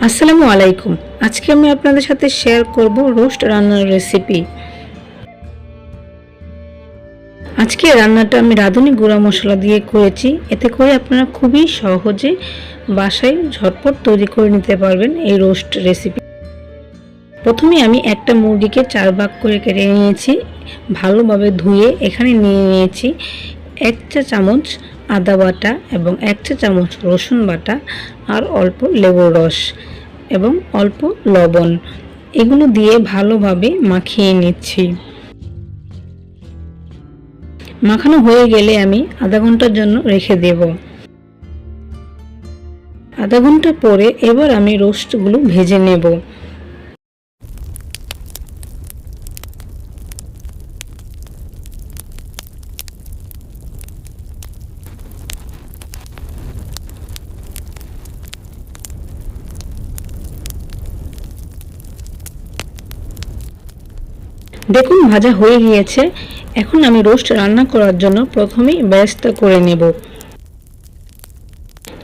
আসসালামু আলাইকুম। আজকে আমি আপনাদের সাথে শেয়ার করব রোস্ট রান্নার রেসিপি। আজকে রান্নাটা আমি রাঁধুনি গুঁড়া মশলা দিয়ে করেছি। এতে করে আপনারা খুবই সহজে বাসায় ঝটপট তৈরি করে নিতে পারবেন এই রোস্ট রেসিপি। প্রথমে আমি একটা মুরগিকে 4 ভাগ করে কেটে নিয়েছি। ভালোভাবে ধুয়ে এখানে নিয়ে নিয়েছি 1 চা চামচ আদা বাটা এবং 1 চা চামচ রসুন বাটা আর অল্প লেবুর রস এবং অল্প লবণ। এগুলো দিয়ে ভালোভাবে মাখিয়ে নিচ্ছি। মাখানো হয়ে গেলে আমি আধা ঘন্টার জন্য রেখে দেব। আধা ঘন্টা পরে এবার আমি রোস্টগুলো ভেজে নেব। দেখুন ভাজা হয়ে গিয়েছে। এখন আমি রোস্ট রান্না করার জন্য প্রথমেই বেরেস্তা করে নেব।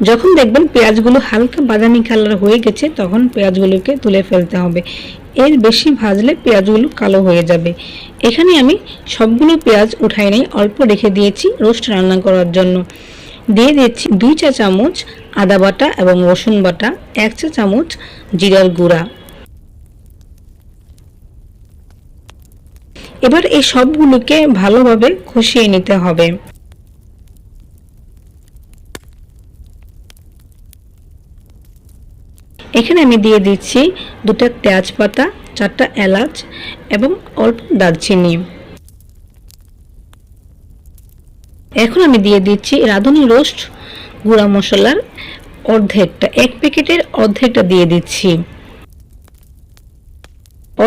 যখন দেখবেন পেঁয়াজগুলো হালকা বাদামি কালার হয়ে গেছে তখন পেঁয়াজগুলোকে তুলে ফেলতে হবে। এর বেশি ভাজলে পেঁয়াজগুলো কালো হয়ে যাবে। এখানে আমি সবগুলো পেঁয়াজ উঠাই নাই, অল্প রেখে দিয়েছি রোস্ট রান্না করার জন্য। দিয়ে দিচ্ছি 2 চা চামচ আদা বাটা এবং রসুন বাটা, 1 চা চামচ জিরার গুঁড়া। এবার এই সবগুলোকে ভালোভাবে কষিয়ে নিতে হবে। এখানে আমি দিয়ে দিচ্ছি 2টা তেজপাতা, 4টা এলাচ এবং অল্প দারচিনি। এখন আমি দিয়ে দিচ্ছি রাঁধুনি রোস্ট গুঁড়া মশলার অর্ধেকটা, 1 প্যাকেটের অর্ধেকটা দিয়ে দিচ্ছি।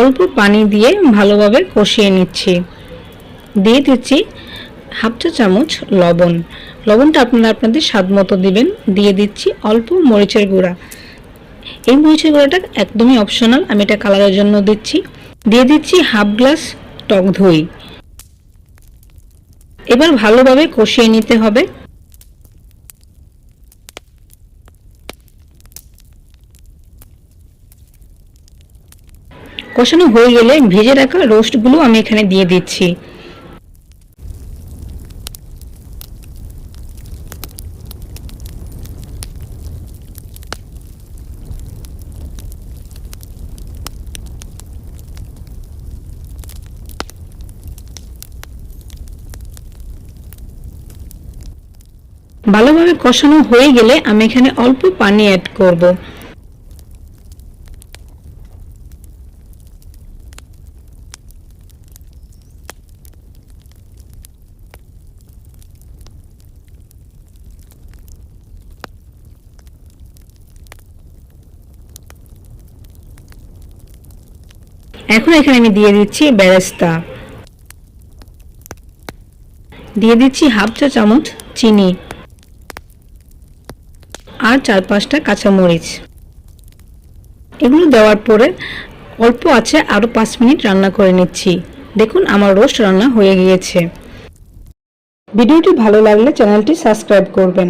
অল্প পানি দিয়ে ভালোভাবে কষিয়ে নিচ্ছি। দিয়ে দিচ্ছি 1/2 চা চামচ লবণ। লবণটা আপনারা আপনাদের স্বাদ মতো দিবেন। দিয়ে দিচ্ছি অল্প মরিচের গুঁড়া। এই মরিচের গুঁড়াটা একদমই অপশনাল, আমি এটা কালারের জন্য দিচ্ছি। দিয়ে দিচ্ছি 1/2 গ্লাস টক দই। এবার ভালোভাবে কষিয়ে নিতে হবে। কষানো হয়ে গেলে ভেজে রাখা রোস্টগুলো আমি এখানে দিয়ে দিচ্ছি। ভালোভাবে কষানো হয়ে গেলে আমি এখানে অল্প পানি অ্যাড করব। এখন এখানে আমি দিয়ে দিচ্ছি বেরেস্তা। দিয়ে দিচ্ছি 1/2 চা চামচ চিনি আর 4-5টা কাঁচামরিচ। এগুলো দেওয়ার পরে অল্প আছে আরও 5 মিনিট রান্না করে নিচ্ছি। দেখুন আমার রোস্ট রান্না হয়ে গিয়েছে। ভিডিওটি ভালো লাগলে চ্যানেলটি সাবস্ক্রাইব করবেন।